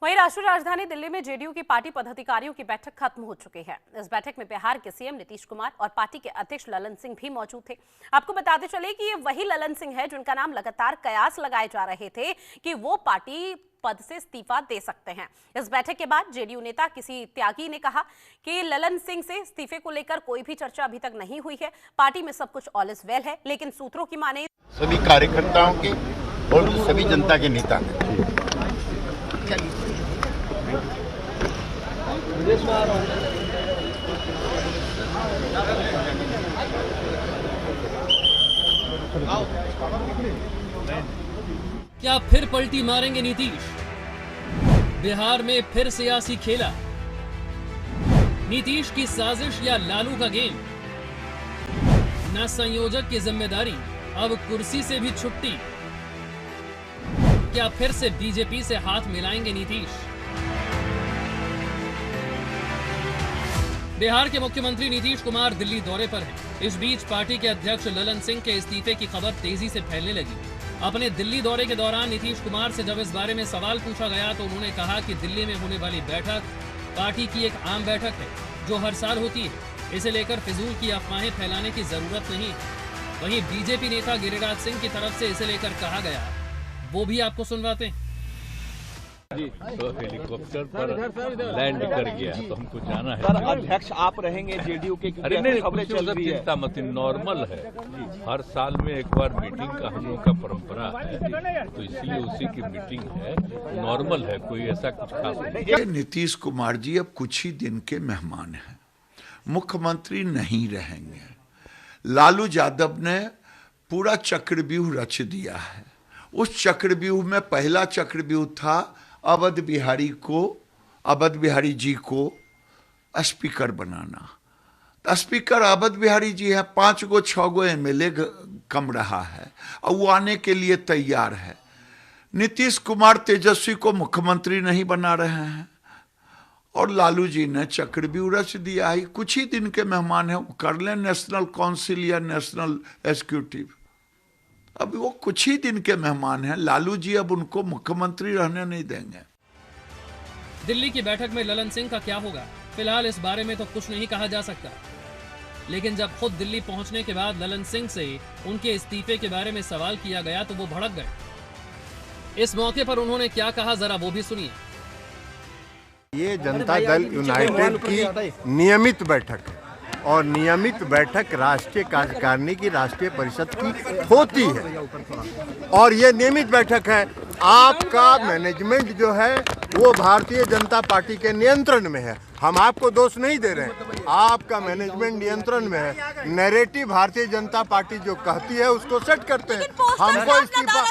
वहीं राष्ट्रीय राजधानी दिल्ली में जेडीयू की पार्टी पदाधिकारियों की बैठक खत्म हो चुकी है। इस बैठक में बिहार के सीएम नीतीश कुमार और पार्टी के अध्यक्ष ललन सिंह भी मौजूद थे। आपको बताते चले कि ये वही ललन सिंह है जिनका नाम लगातार कयास लगाए जा रहे थे कि वो पार्टी पद से इस्तीफा दे सकते हैं। इस बैठक के बाद जेडीयू नेता किसी त्यागी ने कहा कि ललन सिंह से इस्तीफे को लेकर कोई भी चर्चा अभी तक नहीं हुई है। पार्टी में सब कुछ ऑल इज वेल है, लेकिन सूत्रों की माने सभी कार्यकर्ताओं के और सभी जनता के नेता क्या फिर पलटी मारेंगे नीतीश? बिहार में फिर सियासी खेला? नीतीश की साजिश या लालू का गेम? न संयोजक की जिम्मेदारी, अब कुर्सी से भी छुट्टी। क्या फिर से बीजेपी से हाथ मिलाएंगे नीतीश? बिहार के मुख्यमंत्री नीतीश कुमार दिल्ली दौरे पर हैं। इस बीच पार्टी के अध्यक्ष ललन सिंह के इस्तीफे की खबर तेजी से फैलने लगी। अपने दिल्ली दौरे के दौरान नीतीश कुमार से जब इस बारे में सवाल पूछा गया तो उन्होंने कहा कि दिल्ली में होने वाली बैठक पार्टी की एक आम बैठक है जो हर साल होती है। इसे लेकर फिजूल की अफवाहें फैलाने की जरूरत नहीं। वहीं बीजेपी नेता गिरिराज सिंह की तरफ से इसे लेकर कहा गया, वो भी आपको सुनवाते हैं। तो हेलीकॉप्टर पर लैंड कर गया तो हमको जाना है। सर, अध्यक्ष आप रहेंगे जेडीयू के? अरे नहीं, खबरें चल रही है, चिंता मत, नॉर्मल है। हर साल में एक बार मीटिंग का हम लोग का परंपरा है, तो इसलिए उसी की मीटिंग है, नॉर्मल है, कोई ऐसा कुछ खास नहीं। नीतीश कुमार जी अब कुछ ही दिन के मेहमान हैं, मुख्यमंत्री नहीं रहेंगे। लालू यादव ने पूरा चक्रव्यूह रच दिया है। उस चक्रव्यूह में पहला चक्रव्यूह था अवध बिहारी जी को स्पीकर बनाना। तो स्पीकर अवध बिहारी जी है, 5 गो 6 गो एमएलए कम रहा है और वो आने के लिए तैयार है। नीतीश कुमार तेजस्वी को मुख्यमंत्री नहीं बना रहे हैं और लालू जी ने चक्रव्यूह रच दिया है। कुछ ही दिन के मेहमान हैं, कर लें नेशनल काउंसिल या नेशनल एग्जीक्यूटिव। अब वो कुछ ही दिन के मेहमान हैं। लालू जी अब उनको मुख्यमंत्री रहने नहीं देंगे। दिल्ली की बैठक में ललन सिंह का क्या होगा, फिलहाल इस बारे में तो कुछ नहीं कहा जा सकता। लेकिन जब खुद दिल्ली पहुंचने के बाद ललन सिंह से उनके इस्तीफे के बारे में सवाल किया गया तो वो भड़क गए। इस मौके पर उन्होंने क्या कहा, जरा वो भी सुनिए। ये जनता दल यूनाइटेड की नियमित बैठक है और नियमित बैठक राष्ट्रीय कार्यकारिणी की राष्ट्रीय परिषद की होती है और ये नियमित बैठक है। आपका मैनेजमेंट जो है वो भारतीय जनता पार्टी के नियंत्रण में है। हम आपको दोष नहीं दे रहे हैं, आपका मैनेजमेंट नियंत्रण में है। नैरेटिव भारतीय जनता पार्टी जो कहती है उसको सेट करते हैं। हमको इस्तीफा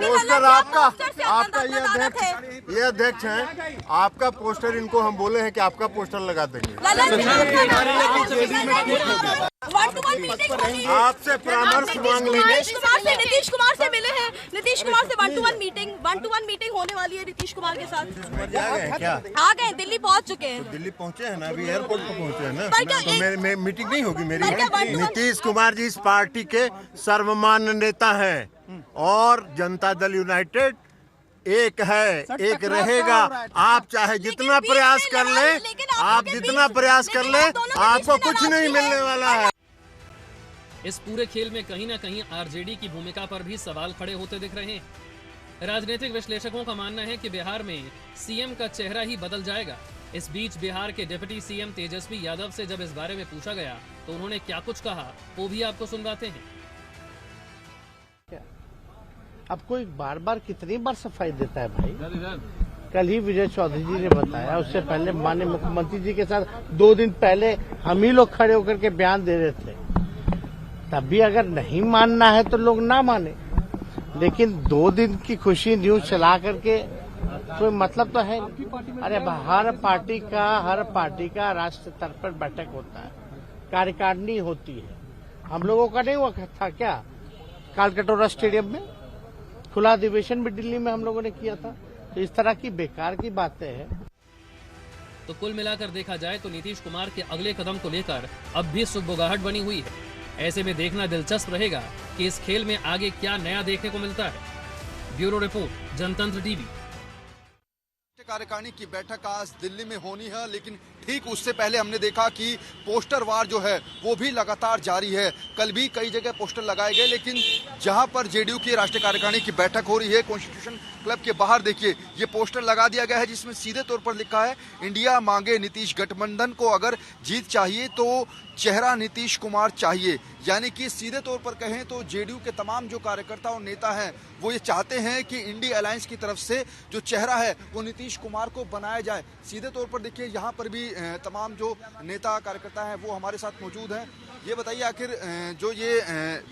पोस्टर आपका ये अध्यक्ष हैं, आपका पोस्टर इनको हम बोले हैं कि आपका पोस्टर लगा देंगे। आपसे परामर्श मांग लेंगे। नीतीश कुमार से मिले हैं, नीतीश कुमार से 1-to-1 मीटिंग होने वाली है नीतीश कुमार के साथ। क्या आ गए, दिल्ली पहुंच चुके हैं। दिल्ली पहुंचे हैं ना, अभी एयरपोर्ट पर पहुंचे हैं ना, तो मीटिंग नहीं होगी मेरी। नीतीश कुमार जी इस पार्टी के सर्वमान्य नेता हैं और जनता दल यूनाइटेड एक है, एक रहेगा। आप चाहे जितना प्रयास कर लें, आपको कुछ नहीं मिलने वाला है। इस पूरे खेल में कहीं ना कहीं आरजेडी की भूमिका पर भी सवाल खड़े होते दिख रहे हैं। राजनीतिक विश्लेषकों का मानना है कि बिहार में सीएम का चेहरा ही बदल जाएगा। इस बीच बिहार के डिप्टी सीएम तेजस्वी यादव से जब इस बारे में पूछा गया तो उन्होंने क्या कुछ कहा, वो भी आपको सुनवाते हैं। अब कोई बार बार कितनी बार सफाई देता है भाई। कल ही विजय चौधरी जी ने बताया, उससे पहले माननीय मुख्यमंत्री जी के साथ 2 दिन पहले हम ही लोग खड़े होकर के बयान दे रहे थे। तब भी अगर नहीं मानना है तो लोग ना माने, लेकिन 2 दिन की खुशी न्यूज चला करके कोई मतलब तो है। अरे हर पार्टी का राष्ट्र स्तर पर बैठक होता है, कार्यकारिणी होती है। हम लोगों का नहीं हुआ था क्या कालकटोरा स्टेडियम में? खुला अधिवेशन भी दिल्ली में हम लोगों ने किया था। तो इस तरह की बेकार की बातें हैं। तो कुल मिलाकर देखा जाए तो नीतीश कुमार के अगले कदम को लेकर अब भी सुगबुगाहट बनी हुई है। ऐसे में देखना दिलचस्प रहेगा कि इस खेल में आगे क्या नया देखने को मिलता है। ब्यूरो रिपोर्ट, जनतंत्र टीवी। कार्यकारिणी की बैठक आज दिल्ली में होनी है, लेकिन ठीक उससे पहले हमने देखा कि पोस्टर वार जो है वो भी लगातार जारी है। कल भी कई जगह पोस्टर लगाए गए, लेकिन जहां पर जेडीयू की राष्ट्रीय कार्यकारिणी की बैठक हो रही है, कॉन्स्टिट्यूशन क्लब के बाहर देखिए ये पोस्टर लगा दिया गया है, जिसमें सीधे तौर पर लिखा है इंडिया मांगे नीतीश, गठबंधन को अगर जीत चाहिए तो चेहरा नीतीश कुमार चाहिए। यानी कि सीधे तौर पर कहें तो जेडीयू के तमाम जो कार्यकर्ता और नेता हैं वो ये चाहते हैं कि इंडिया अलायंस की तरफ से जो चेहरा है वो नीतीश कुमार को बनाया जाए। सीधे तौर पर देखिए यहाँ पर भी तमाम जो नेता कार्यकर्ता हैं वो हमारे साथ मौजूद हैं। ये बताइए आखिर जो ये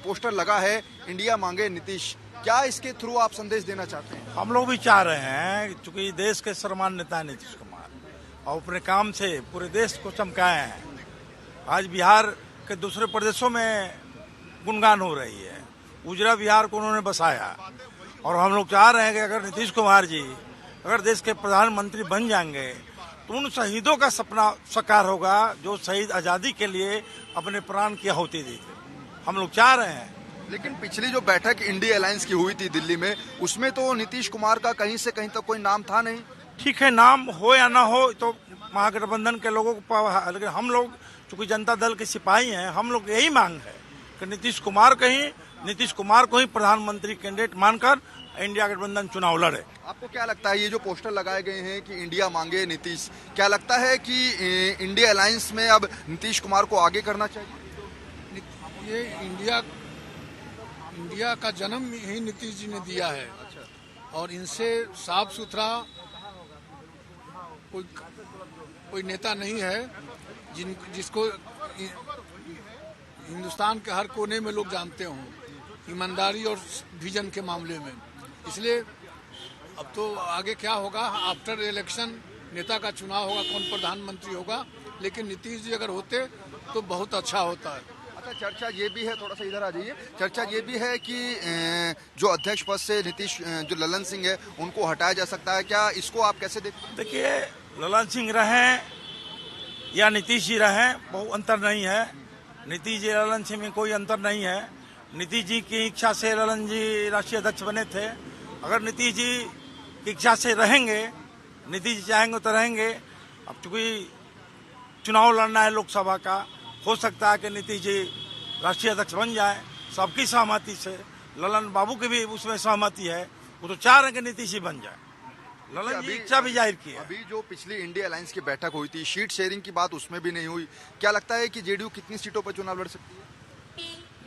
पोस्टर लगा है इंडिया मांगे नीतीश, क्या इसके थ्रू आप संदेश देना चाहते हैं? हम लोग भी चाह रहे हैं, चूंकि देश के सर्वमान्य नेता है नीतीश कुमार और अपने काम से पूरे देश को चमकाए हैं। आज बिहार के दूसरे प्रदेशों में गुणगान हो रही है, उजरा बिहार को उन्होंने बसाया और हम लोग चाह रहे हैं कि अगर नीतीश कुमार जी अगर देश के प्रधानमंत्री बन जाएंगे तो उन शहीदों का सपना साकार होगा जो शहीद आज़ादी के लिए अपने प्राण की आहुति दी थी। हम लोग चाह रहे हैं। लेकिन पिछली जो बैठक इंडिया अलायंस की हुई थी दिल्ली में, उसमें तो नीतीश कुमार का कहीं से कहीं तक कोई नाम था नहीं। ठीक है, नाम हो या ना हो तो महागठबंधन के लोगों को, लेकिन हम लोग चूंकि जनता दल के सिपाही हैं, हम लोग यही मांग है कि नीतीश कुमार को ही प्रधानमंत्री कैंडिडेट मानकर इंडिया गठबंधन चुनाव लड़े। आपको क्या लगता है ये जो पोस्टर लगाए गए हैं कि इंडिया मांगे नीतीश, क्या लगता है कि इंडिया अलायंस में अब नीतीश कुमार को आगे करना चाहिए? ये इंडिया का जन्म ही नीतीश जी ने दिया है और इनसे साफ सुथरा कोई नेता नहीं है जिसको हिंदुस्तान के हर कोने में लोग जानते हों ईमानदारी और विजन के मामले में। इसलिए अब तो आगे क्या होगा, आफ्टर इलेक्शन नेता का चुनाव होगा, कौन प्रधानमंत्री होगा, लेकिन नीतीश जी अगर होते तो बहुत अच्छा होता है। अच्छा, चर्चा ये भी है, थोड़ा सा इधर आ जाइए, चर्चा ये भी है कि जो अध्यक्ष पद से नीतीश जो ललन सिंह है उनको हटाया जा सकता है, क्या इसको आप कैसे देखते हैं? देखिए, ललन सिंह रहें या नीतीश जी रहें, बहुत अंतर नहीं है। नीतीश जी ललन सिंह में कोई अंतर नहीं है। नीतीश जी की इच्छा से ललन जी राष्ट्रीय अध्यक्ष बने थे। अगर नीतीश जी की इच्छा से रहेंगे, नीतीश जी चाहेंगे तो रहेंगे। अब चूंकि चुनाव लड़ना है लोकसभा का, हो सकता है कि नीतीश जी राष्ट्रीय अध्यक्ष बन जाए सबकी सहमति से। ललन बाबू की भी उसमें सहमति है, वो तो चाह रहे हैं कि नीतीश जी बन जाए। ललन जी इच्छा भी जाहिर की है। अभी जो पिछली इंडिया अलायंस की बैठक हुई थी, सीट शेयरिंग की बात उसमें भी नहीं हुई। क्या लगता है कि जेडीयू कितनी सीटों पर चुनाव लड़ सकती है?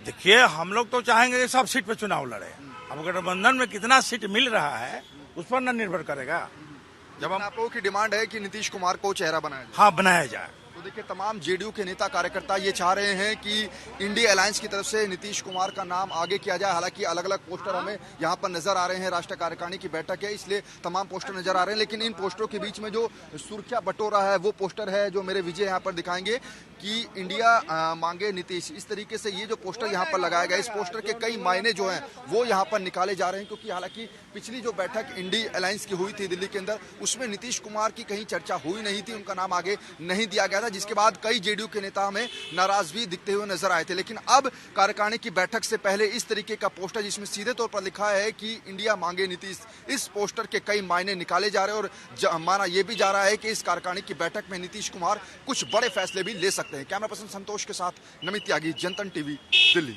देखिए, हम लोग तो चाहेंगे कि सब सीट पर चुनाव लड़े। अब गठबंधन में कितना सीट मिल रहा है उस पर न निर्भर करेगा। जब हम आप लोगों की डिमांड है कि नीतीश कुमार को चेहरा बनाया जाए। हाँ, बनाया जाए। तो देखिए, तमाम जेडीयू के नेता कार्यकर्ता ये चाह रहे हैं कि इंडिया अलायंस की तरफ से नीतीश कुमार का नाम आगे किया जाए। हालांकि अलग अलग पोस्टर हमें यहाँ पर नजर आ रहे हैं, राष्ट्रीय कार्यकारिणी की बैठक है इसलिए तमाम पोस्टर नजर आ रहे हैं, लेकिन इन पोस्टरों के बीच में जो सुर्खियां बटोरा है वो पोस्टर है जो मेरे विजय यहाँ पर दिखाएंगे कि इंडिया मांगे नीतीश। इस तरीके से ये जो पोस्टर यहाँ पर लगाया गया, इस पोस्टर के कई मायने जो हैं वो यहाँ पर निकाले जा रहे हैं, क्योंकि हालांकि पिछली जो बैठक इंडिया अलायंस की हुई थी दिल्ली के अंदर, उसमें नीतीश कुमार की कहीं चर्चा हुई नहीं थी, उनका नाम आगे नहीं दिया गया था, जिसके बाद कई जेडीयू के नेता हमें नाराज भी दिखते हुए नजर आए थे। लेकिन अब कार्यकारिणी की बैठक से पहले इस तरीके का पोस्टर जिसमें सीधे तौर पर लिखा है कि इंडिया मांगे नीतीश, इस पोस्टर के कई मायने निकाले जा रहे हैं और माना यह भी जा रहा है कि इस कार्यकारिणी की बैठक में नीतीश कुमार कुछ बड़े फैसले भी ले सकते हैं। कैमरा पर्सन संतोष के साथ नमित त्यागी, जनतन टीवी, दिल्ली।